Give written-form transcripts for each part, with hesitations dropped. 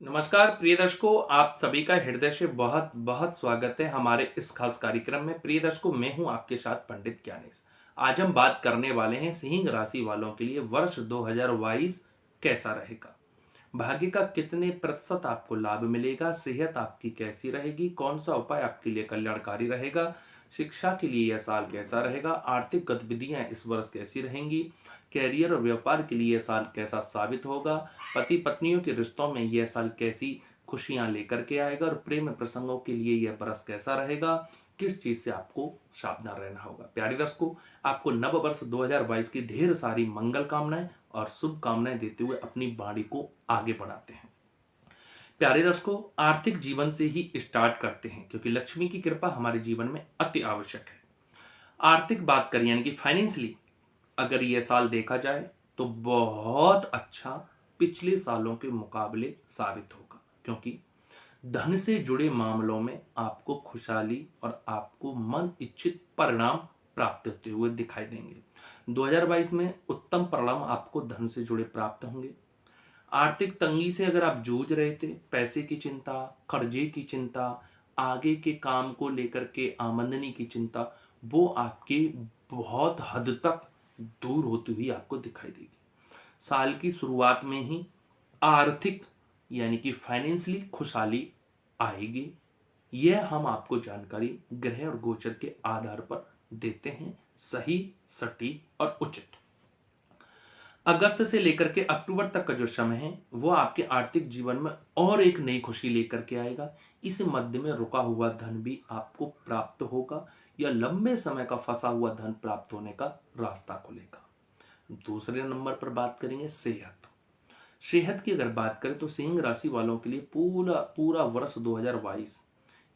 नमस्कार प्रिय दर्शकों, आप सभी का हृदय से बहुत बहुत स्वागत है हमारे इस खास कार्यक्रम में। प्रिय दर्शकों, मैं हूं आपके साथ पंडित ज्ञानेश। आज हम बात करने वाले हैं सिंह राशि वालों के लिए वर्ष 2022 कैसा रहेगा। भाग्य का कितने प्रतिशत आपको लाभ मिलेगा, सेहत आपकी कैसी रहेगी, कौन सा उपाय आपके लिए कल्याणकारी रहेगा, शिक्षा के लिए यह साल कैसा रहेगा, आर्थिक गतिविधियां इस वर्ष कैसी रहेंगी, कैरियर और व्यापार के लिए यह साल कैसा साबित होगा, पति पत्नियों के रिश्तों में यह साल कैसी खुशियां लेकर के आएगा और प्रेम प्रसंगों के लिए यह बरस कैसा रहेगा, किस चीज से आपको सावधान रहना होगा। प्यारे दर्शकों, आपको नव वर्ष 2022 की ढेर सारी मंगल कामनाएं और शुभकामनाएं देते हुए अपनी वाणी को आगे बढ़ाते हैं। प्यारे दर्शकों, आर्थिक जीवन से ही स्टार्ट करते हैं क्योंकि लक्ष्मी की कृपा हमारे जीवन में अति आवश्यक है। आर्थिक बात करें यानी कि फाइनेंशियली अगर यह साल देखा जाए तो बहुत अच्छा पिछले सालों के मुकाबले साबित होगा, क्योंकि धन से जुड़े मामलों में आपको खुशहाली और आपको मन इच्छित परिणाम प्राप्त होते हुए दिखाई देंगे। 2022 में उत्तम परिणाम आपको धन से जुड़े प्राप्त होंगे। आर्थिक तंगी से अगर आप जूझ रहे थे, पैसे की चिंता, कर्जे की चिंता, आगे के काम को लेकर के आमदनी की चिंता, वो आपकी बहुत हद तक दूर होती हुई आपको दिखाई देगी। साल की शुरुआत में ही आर्थिक यानी कि फाइनेंशियली खुशहाली आएगी। यह हम आपको जानकारी ग्रह और गोचर के आधार पर देते हैं, सही, सटीक और उचित। अगस्त से लेकर के अक्टूबर तक का जो समय है वो आपके आर्थिक जीवन में और एक नई खुशी लेकर के आएगा। इस मध्य में रुका हुआ धन भी आपको प्राप्त होगा या लंबे समय का फंसा हुआ धन प्राप्त होने का रास्ता खुलेगा। दूसरे नंबर पर बात करेंगे सेहत। सेहत की अगर बात करें तो सिंह राशि वालों के लिए पूरा पूरा वर्ष 2022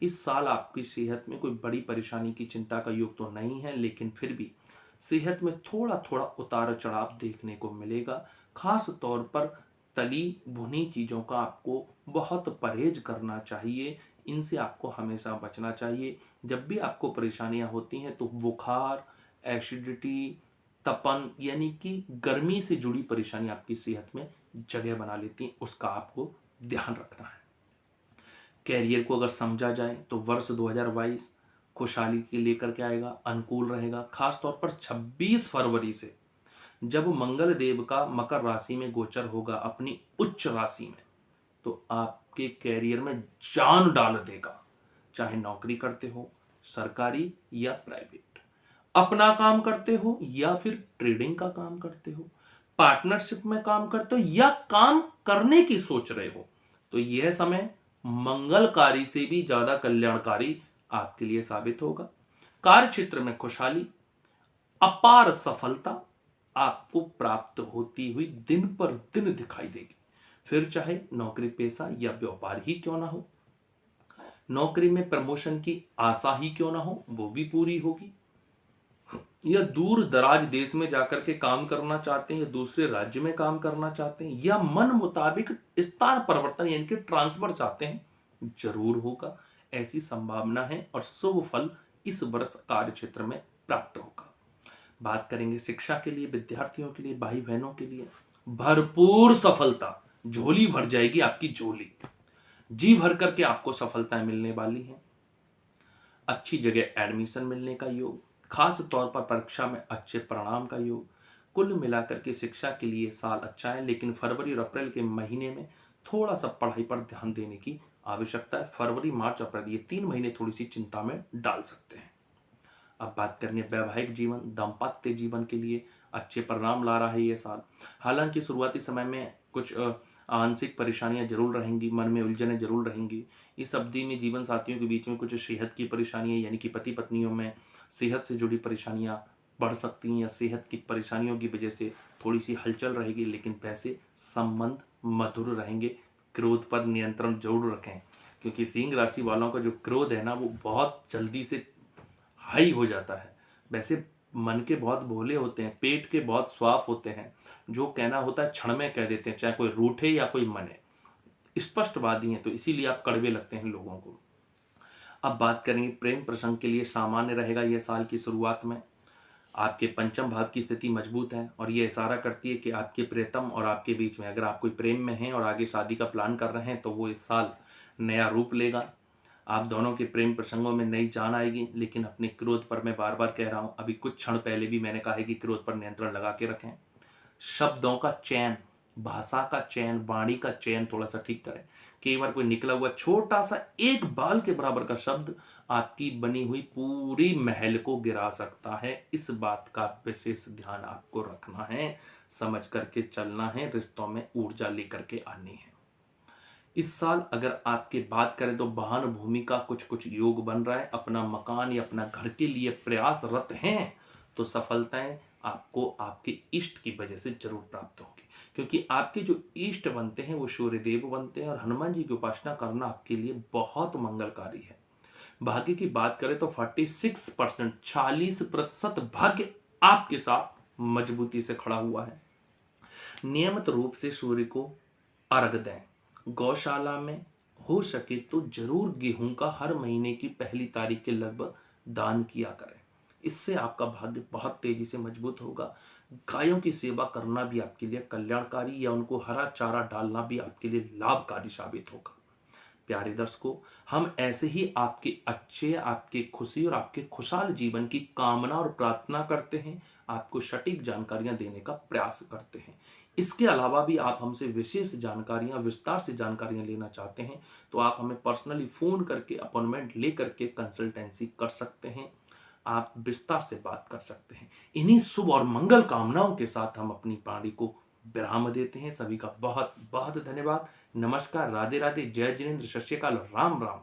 इस साल आपकी सेहत में कोई बड़ी परेशानी की चिंता का योग तो नहीं है, लेकिन फिर भी सेहत में थोड़ा थोड़ा उतार चढ़ाव देखने को मिलेगा। खास तौर पर तली भुनी चीज़ों का आपको बहुत परहेज करना चाहिए। इनसे आपको हमेशा बचना चाहिए। जब भी आपको परेशानियां होती हैं तो बुखार, एसिडिटी, तपन यानी कि गर्मी से जुड़ी परेशानी आपकी सेहत में जगह बना लेती हैं, उसका आपको ध्यान रखना है। कैरियर को अगर समझा जाए तो वर्ष 2022 खुशहाली के लेकर के आएगा, अनुकूल रहेगा। खास तौर पर 26 फरवरी से जब मंगल देव का मकर राशि में गोचर होगा अपनी उच्च राशि में, तो आपके कैरियर में जान डाल देगा। चाहे नौकरी करते हो, सरकारी या प्राइवेट, अपना काम करते हो या फिर ट्रेडिंग का काम करते हो, पार्टनरशिप में काम करते हो या काम करने की सोच रहे हो, तो यह समय मंगलकारी से भी ज्यादा कल्याणकारी आपके लिए साबित होगा। कार्य क्षेत्र में खुशहाली, अपार सफलता आपको प्राप्त होती हुई दिन पर दिन दिखाई देगी। फिर चाहे नौकरी पेशा या व्यापार ही क्यों ना हो, नौकरी में प्रमोशन की आशा ही क्यों ना हो, वो भी पूरी होगी। या दूर दराज देश में जाकर के काम करना चाहते हैं या दूसरे राज्य में काम करना चाहते हैं या मन मुताबिक स्थान परिवर्तन यानी कि ट्रांसफर चाहते हैं, जरूर होगा। ऐसी संभावना है और शुभ फल इस वर्ष कार्य क्षेत्र में प्राप्त होगा। बात करेंगे शिक्षा के लिए, विद्यार्थियों के लिए, भाई बहनों के लिए भरपूर सफलता, झोली भर जाएगी आपकी झोली। जी भर करके आपको सफलताएं मिलने वाली हैं। अच्छी जगह एडमिशन मिलने का योग, खास तौर पर परीक्षा में अच्छे परिणाम का योग। कुल मिलाकर के शिक्षा के लिए साल अच्छा है, लेकिन फरवरी और अप्रैल के महीने में थोड़ा सा पढ़ाई पर ध्यान देने की आवश्यकता है। फरवरी, मार्च, अप्रैल ये 3 महीने थोड़ी सी चिंता में डाल सकते हैं। अब बात करेंगे वैवाहिक जीवन, दाम्पत्य जीवन के लिए अच्छे परिणाम ला रहा है ये साल। हालांकि शुरुआती समय में कुछ आंशिक परेशानियां जरूर रहेंगी, मन में उलझनें जरूर रहेंगी। इस अवधि में जीवन साथियों के बीच में कुछ सेहत की परेशानियां यानी कि पति पत्नियों में सेहत से जुड़ी परेशानियां बढ़ सकती हैं या सेहत की परेशानियों की वजह से थोड़ी सी हलचल रहेगी, लेकिन वैसे संबंध मधुर रहेंगे। क्रोध पर नियंत्रण जरूर रखें, क्योंकि सिंह राशि वालों का जो क्रोध है ना वो बहुत जल्दी से हाई हो जाता है। वैसे मन के बहुत भोले होते हैं, पेट के बहुत साफ होते हैं, जो कहना होता है क्षण में कह देते हैं, चाहे कोई रूठे या कोई मने। स्पष्टवादी हैं, तो इसीलिए आप कड़वे लगते हैं लोगों को। अब बात करेंगे प्रेम प्रसंग के लिए, सामान्य रहेगा यह साल की शुरुआत में। आपके पंचम भाव की स्थिति मजबूत है और ये इशारा करती है कि आपके प्रियतम और आपके बीच में अगर आप कोई प्रेम में हैं और आगे शादी का प्लान कर रहे हैं तो वो इस साल नया रूप लेगा। आप दोनों के प्रेम प्रसंगों में नई जान आएगी, लेकिन अपने क्रोध पर मैं बार बार कह रहा हूँ, अभी कुछ क्षण पहले भी मैंने कहा है कि क्रोध पर नियंत्रण लगा के रखें। शब्दों का चयन, भाषा का चयन, वाणी का चयन थोड़ा सा ठीक करें। कई बार कोई निकला हुआ छोटा सा एक बाल के बराबर का शब्द आपकी बनी हुई पूरी महल को गिरा सकता है। इस बात का विशेष ध्यान आपको रखना है, समझ करके चलना है, रिश्तों में ऊर्जा लेकर के आनी है। इस साल अगर आपकी बात करें तो वाहन भूमि का कुछ कुछ योग बन रहा है, अपना मकान या अपना घर के लिए प्रयासरत हैं तो सफलताएं आपको आपके इष्ट की वजह से जरूर प्राप्त होगी, क्योंकि आपके जो इष्ट बनते हैं वो सूर्यदेव बनते हैं और हनुमान जी की उपासना करना आपके लिए बहुत मंगलकारी है। भाग्य की बात करें तो 46%, 40% भाग्य आपके साथ मजबूती से खड़ा हुआ है। नियमित रूप से सूर्य को अर्घ दें। गौशाला में हो सके तो जरूर गेहूं का हर महीने की पहली तारीख के लगभग दान किया करें। इससे आपका भाग्य बहुत तेजी से मजबूत होगा। गायों की सेवा करना भी आपके लिए कल्याणकारी या उनको हरा चारा डालना भी आपके लिए लाभकारी साबित होगा। प्यारे दर्शकों, हम ऐसे ही आपके अच्छे, आपके खुशी और आपके खुशहाल जीवन की कामना और प्रार्थना करते हैं, आपको सटीक जानकारियां देने का प्रयास करते हैं। इसके अलावा भी आप हमसे विशेष जानकारियां, विस्तार से जानकारियां लेना चाहते हैं तो आप हमें पर्सनली फोन करके अपॉइंटमेंट लेकर के कंसल्टेंसी कर सकते हैं। आप विस्तार से बात कर सकते हैं। इन्हीं शुभ और मंगल कामनाओं के साथ हम अपनी वाणी को विराम देते हैं। सभी का बहुत बहुत धन्यवाद। नमस्कार, राधे राधे, जय जिनेन्द्र, सत श्री अकाल, राम राम।